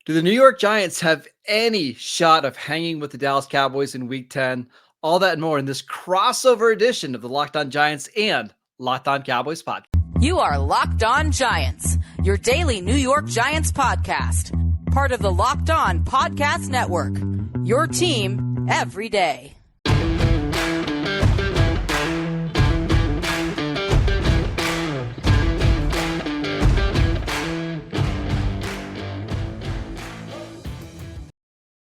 Do the New York Giants have any shot of hanging with the Dallas Cowboys in Week 10? All that and more in this crossover edition of the Locked On Giants and Locked On Cowboys podcast. You are Locked On Giants, your daily New York Giants podcast. Part of the Locked On Podcast Network, your team every day.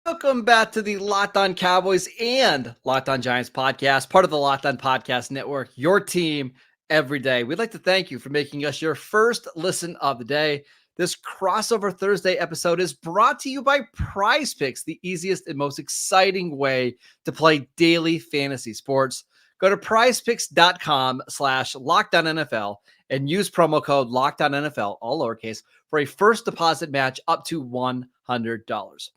Welcome back to the Locked On Cowboys and Locked On Giants podcast, part of the Locked On Podcast Network, your team every day. We'd like to thank you for making us your first listen of the day. This crossover Thursday episode is brought to you by Prize Picks, the easiest and most exciting way to play daily fantasy sports. Go to prizepicks.com/LockedOnNFL and use promo code LockedOnNFL, all lowercase, for a first deposit match up to $100.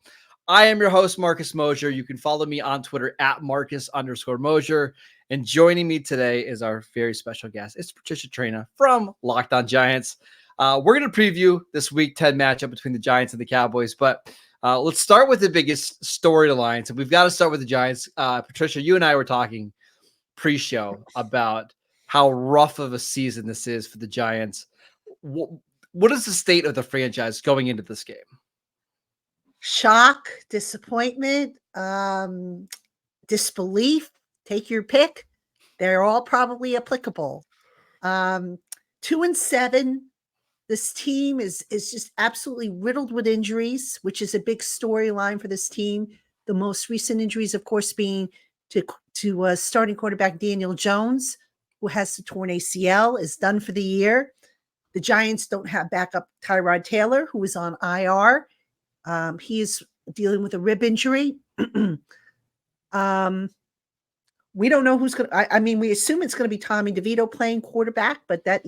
I am your host, Marcus Mosher. You can follow me on Twitter at Marcus_Mosher. And joining me today is our very special guest. It's Patricia Traina from Locked On Giants. We're going to preview this Week 10 matchup between the Giants and the Cowboys, but let's start with the biggest storyline. So we've got to start with the Giants. Patricia, you and I were talking pre-show about how rough of a season this is for the Giants. What is the state of the franchise going into this game? Shock, disappointment, disbelief, take your pick. They're all probably applicable. 2-7. This team is just absolutely riddled with injuries, which is a big storyline for this team. The most recent injuries, of course, being to starting quarterback Daniel Jones, who has the torn ACL, is done for the year. The Giants don't have backup Tyrod Taylor, who is on IR. He is dealing with a rib injury. We don't know who's going to, we assume it's going to be Tommy DeVito playing quarterback, but that,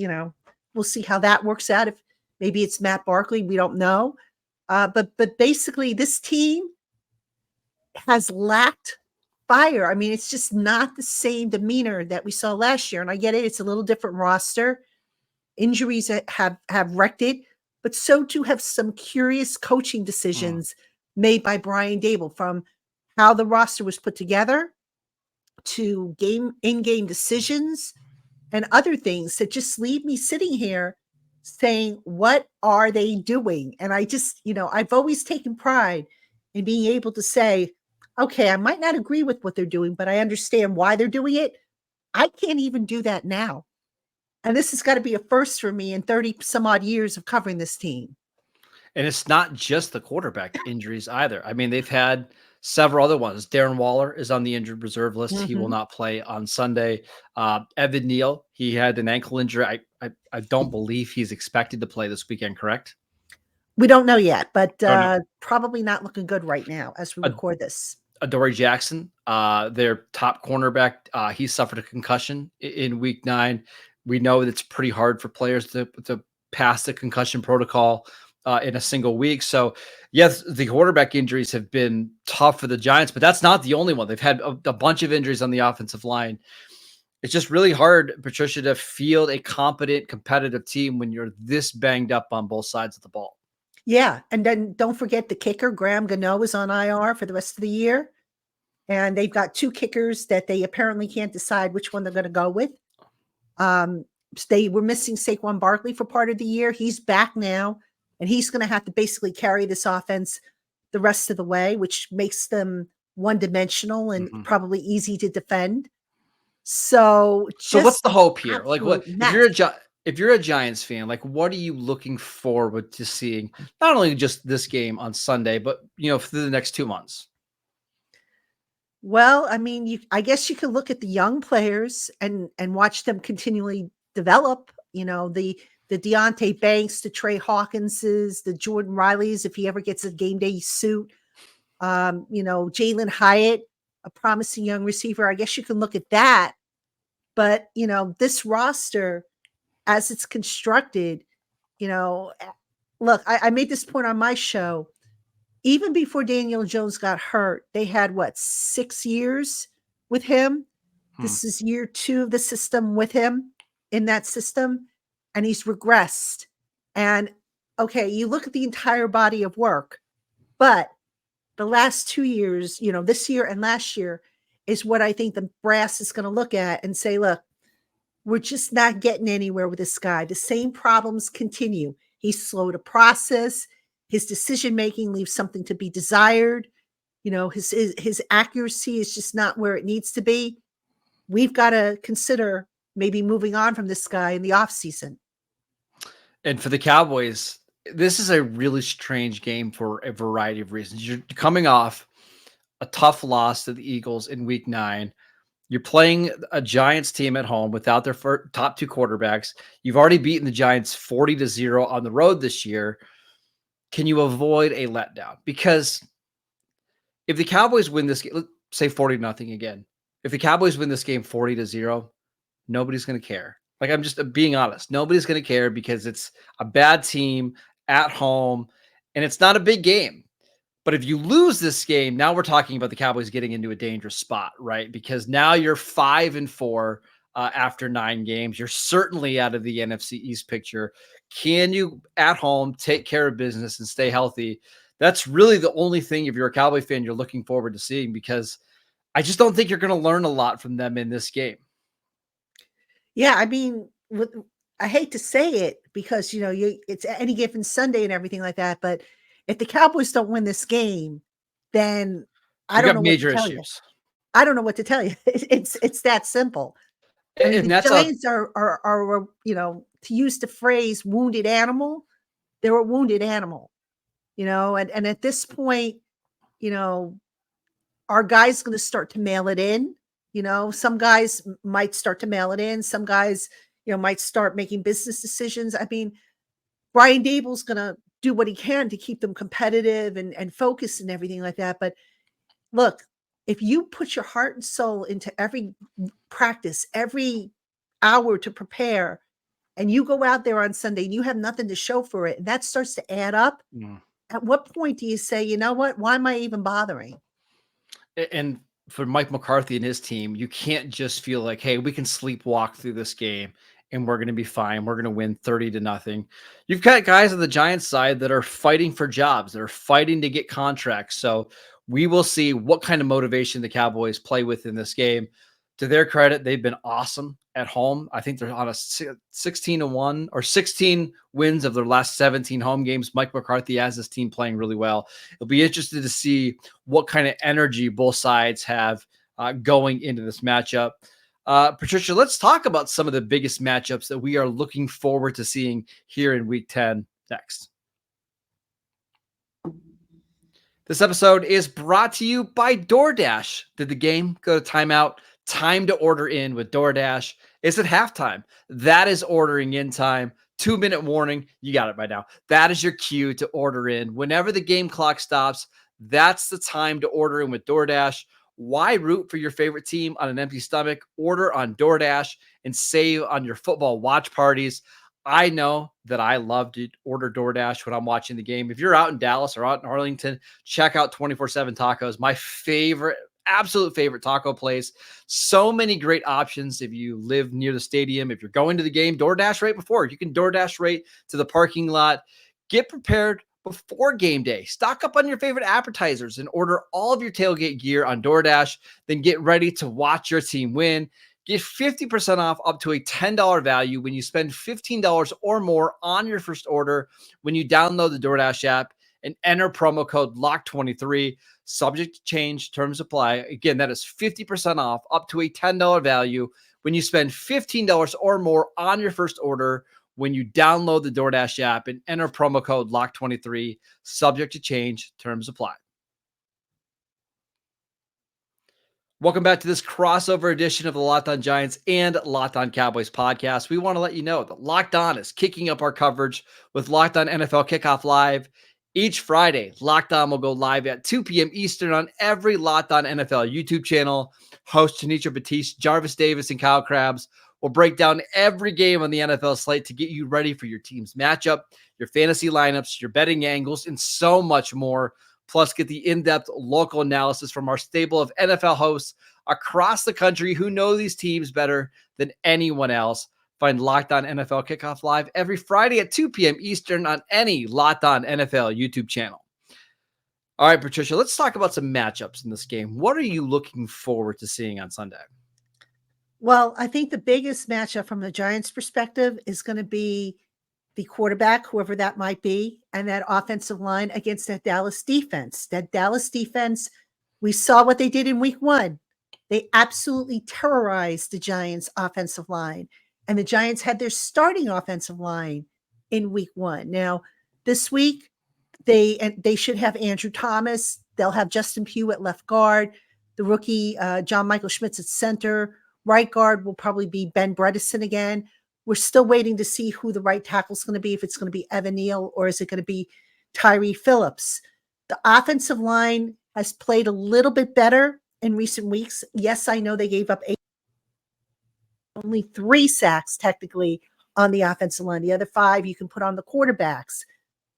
we'll see how that works out. If maybe it's Matt Barkley, we don't know. But basically this team has lacked fire. It's just not the same demeanor that we saw last year. And I get it. It's a little different roster. Injuries have wrecked it. But so too have some curious coaching decisions made by Brian Daboll, from how the roster was put together to in-game decisions and other things that just leave me sitting here saying, what are they doing? And I just, I've always taken pride in being able to say, okay, I might not agree with what they're doing, but I understand why they're doing it. I can't even do that now. And this has got to be a first for me in 30 some odd years of covering this team. And it's not just the quarterback injuries either. They've had several other ones. Darren Waller is on the injured reserve list. Mm-hmm. He will not play on Sunday. Evan Neal, he had an ankle injury. I don't believe he's expected to play this weekend, correct? We don't know yet, but probably not looking good right now as we record this. Adoree Jackson, their top cornerback, he suffered a concussion in Week 9. We know that it's pretty hard for players to pass the concussion protocol in a single week. So, yes, the quarterback injuries have been tough for the Giants, but that's not the only one. They've had a bunch of injuries on the offensive line. It's just really hard, Patricia, to field a competent, competitive team when you're this banged up on both sides of the ball. Yeah, and then don't forget the kicker, Graham Gano, is on IR for the rest of the year. And they've got two kickers that they apparently can't decide which one they're going to go with. They were missing Saquon Barkley for part of the year. He's back now, and he's going to have to basically carry this offense the rest of the way, which makes them one-dimensional and probably easy to defend. So what's the hope here? Like, what if you're a Giants fan? Like, what are you looking forward to seeing? Not only just this game on Sunday, but through the next 2 months. Well, I guess you could look at the young players and watch them continually develop. The Deontay Banks, the Trey Hawkinses, the Jordan Rileys, if he ever gets a game day suit. Jalen Hyatt, a promising young receiver. I guess you can look at that. But this roster, as it's constructed, look, I made this point on my show. Even before Daniel Jones got hurt, they had 6 years with him. This is year 2 of the system with him in that system, and he's regressed. And okay, you look at the entire body of work. But the last 2 years, this year and last year is what I think the brass is going to look at and say, look, we're just not getting anywhere with this guy. The same problems continue. He's slow to process. His decision making leaves something to be desired. His accuracy is just not where it needs to be. We've got to consider maybe moving on from this guy in the offseason. And for the Cowboys, this is a really strange game for a variety of reasons. You're coming off a tough loss to the Eagles in week 9. You're playing a Giants team at home without their top 2 quarterbacks. You've already beaten the Giants 40-0 on the road this year. Can you avoid a letdown? Because if the Cowboys win this game, let's say 40-0 again. If the Cowboys win this game 40-0, nobody's going to care. Like, I'm just being honest. Nobody's going to care because it's a bad team at home, and it's not a big game. But if you lose this game, now we're talking about the Cowboys getting into a dangerous spot, right? Because now you're 5-4 after 9 games. You're certainly out of the NFC East picture. Can you, at home, take care of business and stay healthy? That's really the only thing, if you're a Cowboy fan, you're looking forward to seeing, because I just don't think you're going to learn a lot from them in this game. Yeah, I mean, I hate to say it because, it's any given Sunday and everything like that. But if the Cowboys don't win this game, then I don't know what to tell you. I don't know what to tell you. It's that simple. I mean, the Giants are, to use the phrase wounded animal, they're a wounded animal, and at this point, our guy's going to start to mail it in. Some guys might start to mail it in. Some guys, might start making business decisions. I mean, Brian Dable's going to do what he can to keep them competitive and focused and everything like that. But look, if you put your heart and soul into every practice, every hour to prepare, and you go out there on Sunday and you have nothing to show for it, and that starts to add up, at what point do you say, you know what, why am I even bothering? And for Mike McCarthy and his team, you can't just feel like, hey, we can sleepwalk through this game and we're going to be fine. We're going to win 30-0. You've got guys on the Giants side that are fighting for jobs. They're fighting to get contracts. So we will see what kind of motivation the Cowboys play with in this game. To their credit, they've been awesome at home. I think they're on a 16-1 or 16 wins of their last 17 home games. Mike McCarthy has his team playing really well. It'll be interesting to see what kind of energy both sides have going into this matchup. Patricia, let's talk about some of the biggest matchups that we are looking forward to seeing here in Week 10 next. This episode is brought to you by DoorDash. Did the game go to timeout? Time to order in with DoorDash. Is it halftime? That is ordering in time. 2-minute warning. You got it by now. That is your cue to order in. Whenever the game clock stops, that's the time to order in with DoorDash. Why root for your favorite team on an empty stomach? Order on DoorDash and save on your football watch parties. I know that I love to order DoorDash when I'm watching the game. If you're out in Dallas or out in Arlington, check out 24/7 Tacos. My favorite, absolute favorite taco place. So many great options. If you live near the stadium, if you're going to the game, DoorDash right before. You can DoorDash right to the parking lot. Get prepared before game day. Stock up on your favorite appetizers and order all of your tailgate gear on DoorDash. Then get ready to watch your team win. Get 50% off up to a $10 value when you spend $15 or more on your first order when you download the DoorDash app and enter promo code LOCK23. Subject to change, terms apply. Again, that is 50% off up to a $10 value when you spend $15 or more on your first order when you download the DoorDash app and enter promo code LOCK23. Subject to change, terms apply. Welcome back to this crossover edition of the Locked On Giants and Locked On Cowboys podcast. We want to let you know that Locked On is kicking up our coverage with Locked On NFL Kickoff Live. Each Friday, Locked On will go live at 2 p.m. Eastern on every Locked On NFL YouTube channel. Hosts Tanitra Batiste, Jarvis Davis, and Kyle Krabs will break down every game on the NFL slate to get you ready for your team's matchup, your fantasy lineups, your betting angles, and so much more. Plus, get the in-depth local analysis from our stable of NFL hosts across the country who know these teams better than anyone else. Find Locked On NFL Kickoff Live every Friday at 2 p.m. Eastern on any Locked On NFL YouTube channel. All right, Patricia, let's talk about some matchups in this game. What are you looking forward to seeing on Sunday? Well, I think the biggest matchup from the Giants' perspective is going to be the quarterback, whoever that might be, and that offensive line against that Dallas defense. That Dallas defense, we saw what they did in week 1. They absolutely terrorized the Giants' offensive line. And the Giants had their starting offensive line in week 1. Now, this week, they should have Andrew Thomas. They'll have Justin Pugh at left guard. The rookie, John Michael Schmitz at center. Right guard will probably be Ben Bredesen again. We're still waiting to see who the right tackle is going to be, if it's going to be Evan Neal or is it going to be Tyree Phillips. The offensive line has played a little bit better in recent weeks. Yes, I know they gave up only 3 sacks technically on the offensive line. The other 5 you can put on the quarterbacks.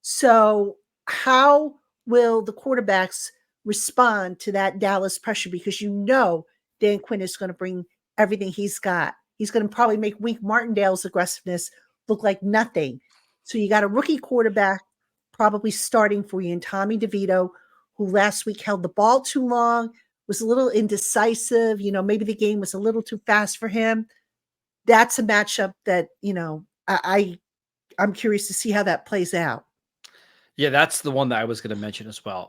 So how will the quarterbacks respond to that Dallas pressure? Because Dan Quinn is going to bring everything he's got. He's going to probably make Wink Martindale's aggressiveness look like nothing. So you got a rookie quarterback probably starting for you in Tommy DeVito, who last week held the ball too long, was a little indecisive. Maybe the game was a little too fast for him. That's a matchup that, I'm curious to see how that plays out. Yeah, that's the one that I was going to mention as well.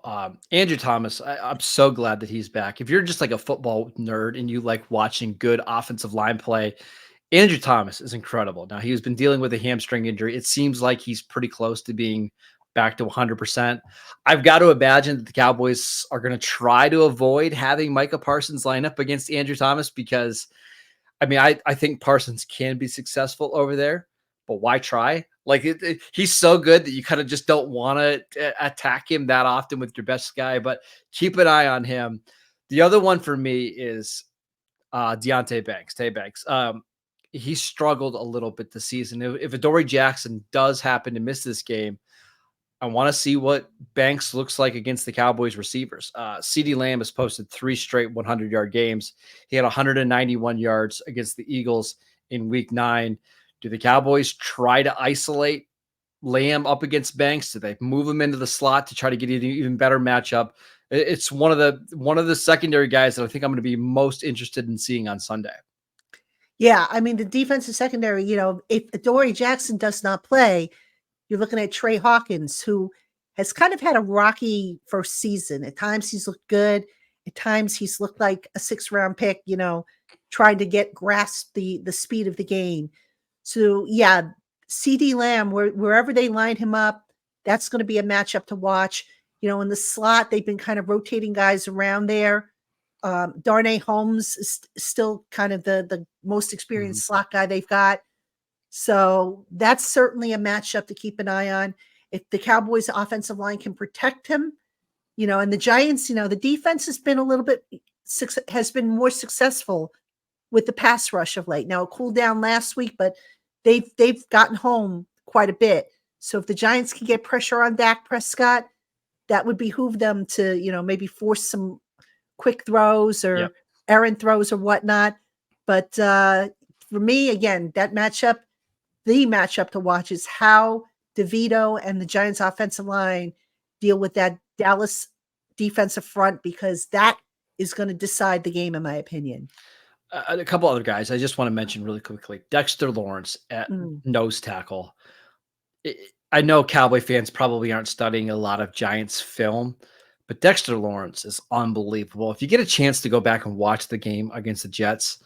Andrew Thomas, I'm so glad that he's back. If you're just like a football nerd and you like watching good offensive line play, Andrew Thomas is incredible. Now, he's been dealing with a hamstring injury. It seems like he's pretty close to being back to 100%. I've got to imagine that the Cowboys are going to try to avoid having Micah Parsons line up against Andrew Thomas because, I think Parsons can be successful over there, but why try? Like he's so good that you kind of just don't want to attack him that often with your best guy, but keep an eye on him. The other one for me is Deontay Banks, Tay Banks. He struggled a little bit this season. If Adoree Jackson does happen to miss this game, I want to see what Banks looks like against the Cowboys receivers. CeeDee Lamb has posted 3 straight 100-yard games. He had 191 yards against the Eagles in week 9. Do the Cowboys try to isolate Lamb up against Banks? Do they move him into the slot to try to get an even better matchup? It's one of the secondary guys that I think I'm going to be most interested in seeing on Sunday. Yeah, the defensive secondary, if Adoree Jackson does not play, you're looking at Trey Hawkins, who has kind of had a rocky first season. At times he's looked good. At times he's looked like a 6th-round pick, trying to grasp the speed of the game. So, yeah, CeeDee Lamb, wherever they line him up, that's going to be a matchup to watch. In the slot, they've been kind of rotating guys around there. Darnay Holmes is still kind of the most experienced slot guy they've got. So that's certainly a matchup to keep an eye on. If the Cowboys offensive line can protect him, and the Giants, the defense has been has been more successful with the pass rush of late. Now it cooled down last week, but they've gotten home quite a bit. So if the Giants can get pressure on Dak Prescott, that would behoove them to, maybe force some quick throws or errant throws or whatnot. But for me, again, the matchup to watch is how DeVito and the Giants offensive line deal with that Dallas defensive front, because that is going to decide the game, in my opinion. A couple other guys I just want to mention really quickly. Dexter Lawrence at nose tackle. I know Cowboy fans probably aren't studying a lot of Giants film, but Dexter Lawrence is unbelievable. If you get a chance to go back and watch the game against the Jets,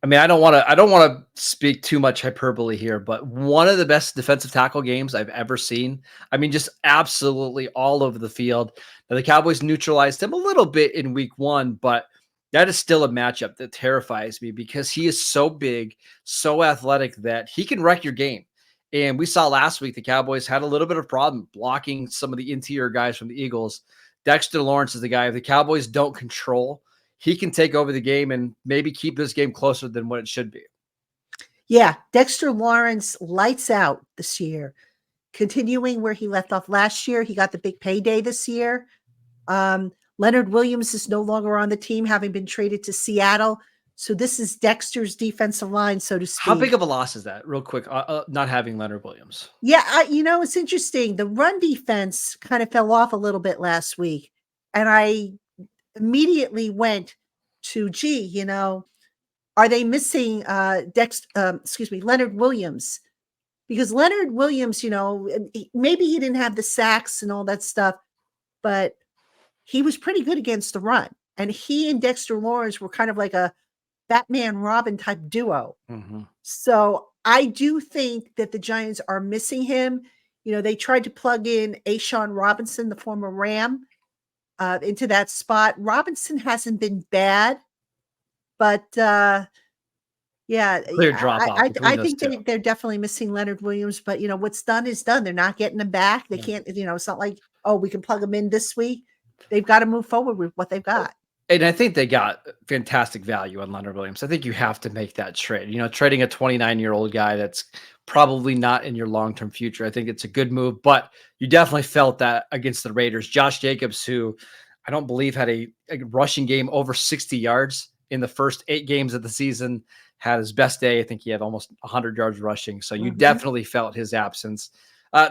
I don't want to speak too much hyperbole here, but one of the best defensive tackle games I've ever seen. Just absolutely all over the field. Now, the Cowboys neutralized him a little bit in week 1, but that is still a matchup that terrifies me because he is so big, so athletic that he can wreck your game. And we saw last week the Cowboys had a little bit of problem blocking some of the interior guys from the Eagles. Dexter Lawrence is the guy. If the Cowboys don't control, he can take over the game and maybe keep this game closer than what it should be. Yeah, Dexter Lawrence lights out this year. Continuing where he left off last year, he got the big payday this year. Leonard Williams is no longer on the team, having been traded to Seattle. So this is Dexter's defensive line, so to How big speak. of a loss is that, real quick, not having Leonard Williams? Yeah, it's interesting. The run defense kind of fell off a little bit last week, and I immediately went to, are they missing Leonard Williams? Because Leonard Williams, maybe he didn't have the sacks and all that stuff, but he was pretty good against the run. And he and Dexter Lawrence were kind of like a Batman Robin type duo. Mm-hmm. So I do think that the Giants are missing him. They tried to plug in Ashawn Robinson, the former Ram, into that spot. Robinson hasn't been bad, but yeah, Clear drop off. I think they're definitely missing Leonard Williams, but what's done is done. They're not getting him back. They can't, it's not like, oh, we can plug him in this week. They've got to move forward with what they've got. And I think they got fantastic value on Leonard Williams. I think you have to make that trade. Trading a 29-year-old guy that's probably not in your long-term future. I think it's a good move, but you definitely felt that against the Raiders. Josh Jacobs, who I don't believe had a rushing game over 60 yards in the first 8 games of the season, had his best day. I think he had almost 100 yards rushing. So you definitely felt his absence.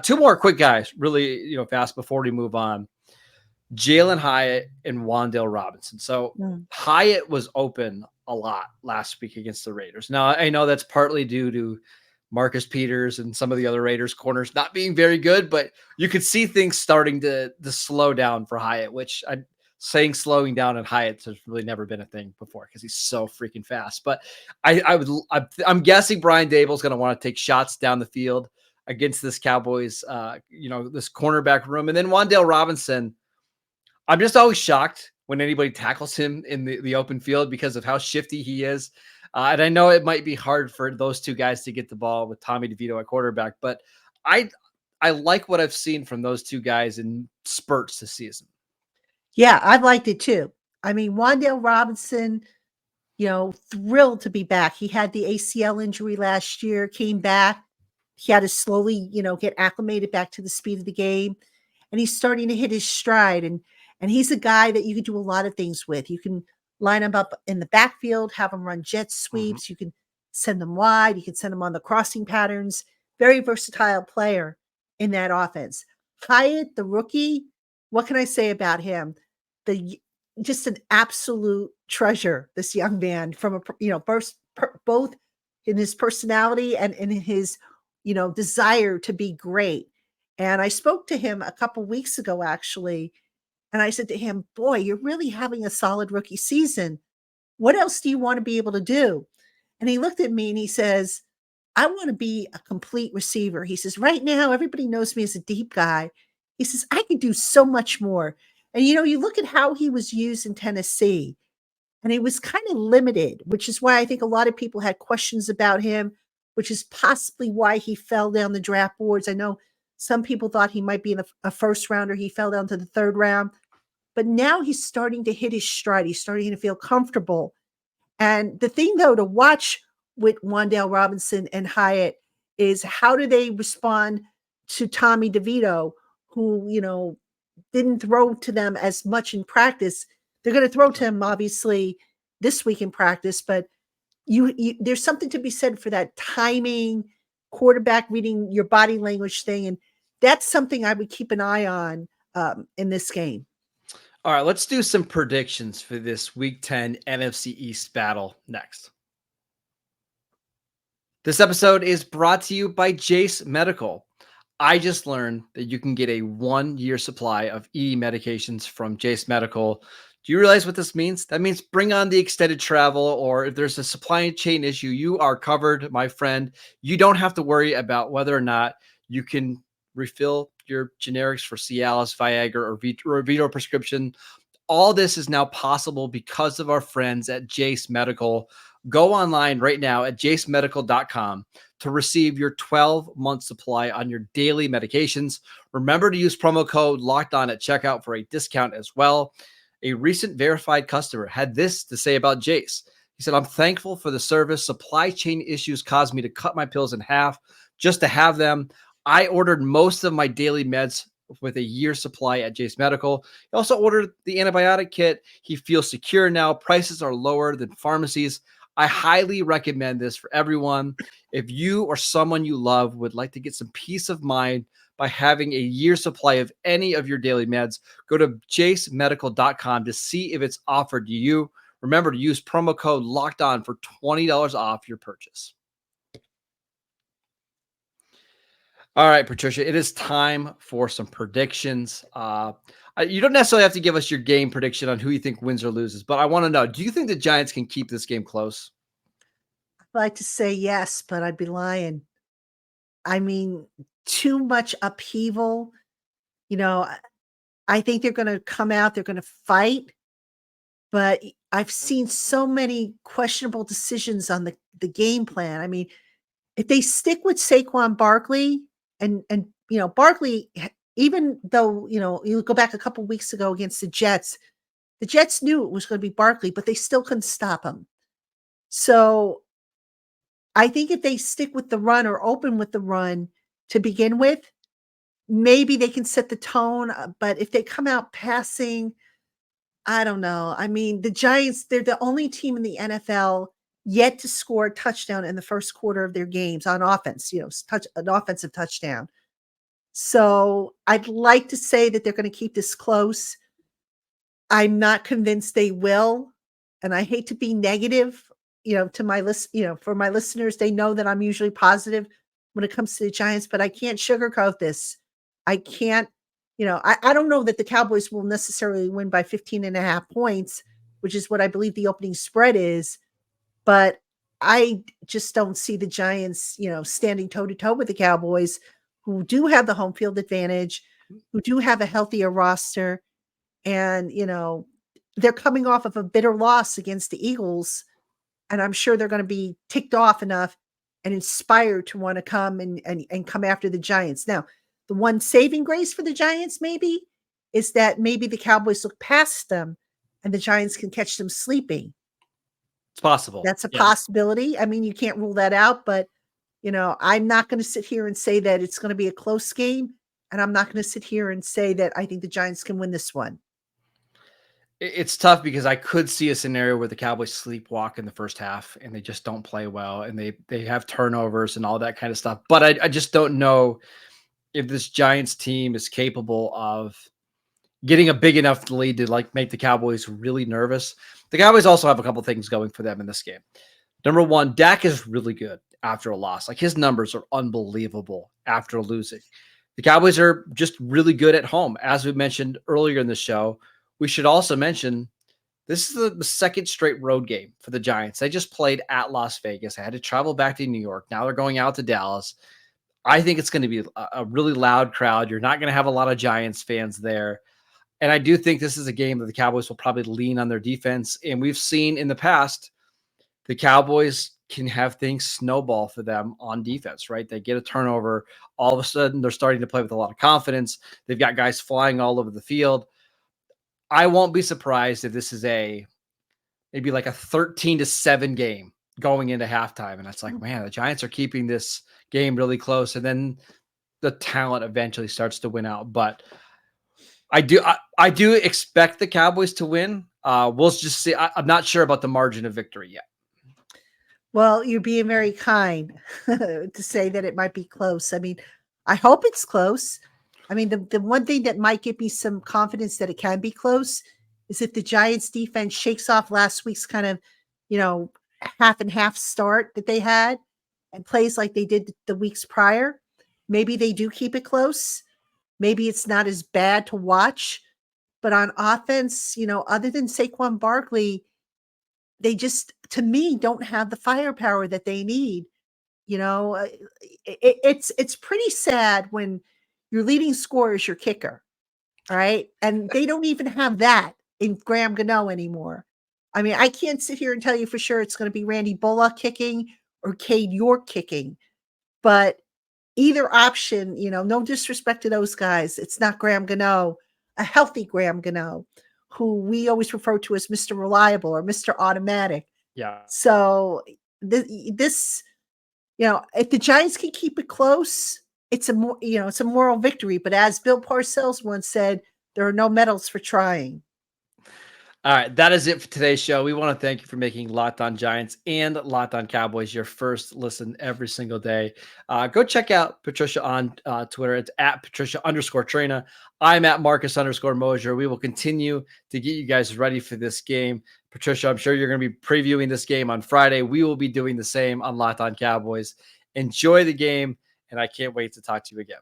2 more quick guys, really, fast before we move on. Jalen Hyatt and Wan'Dale Robinson. So Hyatt was open a lot last week against the Raiders. Now, I know that's partly due to Marcus Peters and some of the other Raiders corners not being very good, but you could see things starting to slow down for Hyatt, which I'm saying slowing down at Hyatt has really never been a thing before because he's so freaking fast. But I'm guessing Brian Daboll's going to want to take shots down the field against this Cowboys, this cornerback room. And then Wan'Dale Robinson, I'm just always shocked when anybody tackles him in the open field because of how shifty he is. And I know it might be hard for those 2 guys to get the ball with Tommy DeVito at quarterback, but I like what I've seen from those 2 guys in spurts this season. Yeah, I've liked it too. I mean, Wan'Dale Robinson, thrilled to be back. He had the ACL injury last year, came back. He had to slowly, get acclimated back to the speed of the game. And he's starting to hit his stride. And he's a guy that you can do a lot of things with. You can line him up in the backfield, have him run jet sweeps. You can send them wide. You can send them on the crossing patterns. Very versatile player in that offense. Hyatt, the rookie, what can I say about him? Just an absolute treasure, this young man, from both in his personality and in his, desire to be great. And I spoke to him a couple weeks ago, actually, and I said to him, boy, you're really having a solid rookie season. What else do you want to be able to do? And he looked at me and he says, I want to be a complete receiver. He says, right now, everybody knows me as a deep guy. He says, I can do so much more. And, you look at how he was used in Tennessee, and he was kind of limited, which is why I think a lot of people had questions about him, which is possibly why he fell down the draft boards. I know some people thought he might be a first rounder. He fell down to the 3rd round. But now he's starting to hit his stride. He's starting to feel comfortable. And the thing, though, to watch with Wan'Dale Robinson and Hyatt is how do they respond to Tommy DeVito, who, didn't throw to them as much in practice. They're going to throw to him, obviously, this week in practice. But there's something to be said for that timing, quarterback reading your body language thing. And that's something I would keep an eye on in this game. All right, let's do some predictions for this Week 10 NFC East battle next. This episode is brought to you by Jase Medical. I just learned that you can get a 1-year supply of ED medications from Jase Medical. Do you realize what this means? That means bring on the extended travel, or if there's a supply chain issue, you are covered, my friend. You don't have to worry about whether or not you can refill your generics for Cialis, Viagra, or Vito prescription. All this is now possible because of our friends at Jase Medical. Go online right now at jasemedical.com to receive your 12-month supply on your daily medications. Remember to use promo code LOCKEDON at checkout for a discount as well. A recent verified customer had this to say about Jase. He said, I'm thankful for the service. Supply chain issues caused me to cut my pills in half just to have them. I ordered most of my daily meds with a year's supply at Jase Medical. He also ordered the antibiotic kit. He feels secure now. Prices are lower than pharmacies. I highly recommend this for everyone. If you or someone you love would like to get some peace of mind by having a year's supply of any of your daily meds, go to jasemedical.com to see if it's offered to you. Remember to use promo code LOCKEDON for $20 off your purchase. All right, Patricia, it is time for some predictions. You don't necessarily have to give us your game prediction on who you think wins or loses, but I want to know, do you think the Giants can keep this game close? I'd like to say yes, but I'd be lying. I mean, too much upheaval. You know, I think they're going to come out, they're going to fight, but I've seen so many questionable decisions on the game plan. I mean, if they stick with Saquon Barkley and Barkley, even though, you go back a couple weeks ago against the Jets knew it was going to be Barkley, but they still couldn't stop him. So I think if they stick with the run or open with the run to begin with, maybe they can set the tone. But if they come out passing, I don't know. I mean, the Giants, they're the only team in the NFL yet to score a touchdown in the first quarter of their games on offense, an offensive touchdown. So I'd like to say that they're going to keep this close. I'm not convinced they will. And I hate to be negative, to my list, for my listeners, they know that I'm usually positive when it comes to the Giants, but I can't sugarcoat this. I can't, I don't know that the Cowboys will necessarily win by 15.5 points, which is what I believe the opening spread is. But I just don't see the Giants, standing toe to toe with the Cowboys, who do have the home field advantage, who do have a healthier roster. And, they're coming off of a bitter loss against the Eagles. And I'm sure they're going to be ticked off enough and inspired to want to come and come after the Giants. Now, the one saving grace for the Giants maybe is that maybe the Cowboys look past them and the Giants can catch them sleeping. It's possible. That's a possibility. I mean, you can't rule that out, but I'm not going to sit here and say that it's going to be a close game. And I'm not going to sit here and say that I think the Giants can win this one. It's tough because I could see a scenario where the Cowboys sleepwalk in the first half and they just don't play well and they have turnovers and all that kind of stuff. But I just don't know if this Giants team is capable of getting a big enough lead to make the Cowboys really nervous. The Cowboys also have a couple things going for them in this game. Number one, Dak is really good after a loss. His numbers are unbelievable after losing. The Cowboys are just really good at home. As we mentioned earlier in the show, we should also mention this is the second straight road game for the Giants. They just played at Las Vegas. They had to travel back to New York. Now they're going out to Dallas. I think it's going to be a really loud crowd. You're not going to have a lot of Giants fans there. And I do think this is a game that the Cowboys will probably lean on their defense. And we've seen in the past, the Cowboys can have things snowball for them on defense, right? They get a turnover. All of a sudden, they're starting to play with a lot of confidence. They've got guys flying all over the field. I won't be surprised if this is maybe like a 13-7 game going into halftime. And it's like, man, the Giants are keeping this game really close. And then the talent eventually starts to win out. But I do expect the Cowboys to win. We'll just see. I'm not sure about the margin of victory yet. Well, you're being very kind to say that it might be close. I mean, I hope it's close. I mean, the one thing that might give me some confidence that it can be close is if the Giants defense shakes off last week's kind of, half and half start that they had and plays like they did the weeks prior. Maybe they do keep it close. Maybe it's not as bad to watch, but on offense, other than Saquon Barkley, they just, to me, don't have the firepower that they need. It's pretty sad when your leading scorer is your kicker, all right? And they don't even have that in Graham Gano anymore. I mean, I can't sit here and tell you for sure it's going to be Randy Bullock kicking or Cade York kicking, but either option, no disrespect to those guys. It's not Graham Gano, a healthy Graham Gano, who we always refer to as Mr. Reliable or Mr. Automatic. Yeah. So this, if the Giants can keep it close it's a moral victory. But as Bill Parcells once said, there are no medals for trying. All right, that is it for today's show. We want to thank you for making Locked On Giants and Locked On Cowboys your first listen every single day. Go check out Patricia on Twitter. It's at Patricia_Trina. I'm at Marcus_Mosier. We will continue to get you guys ready for this game. Patricia, I'm sure you're going to be previewing this game on Friday. We will be doing the same on Locked On Cowboys. Enjoy the game, and I can't wait to talk to you again.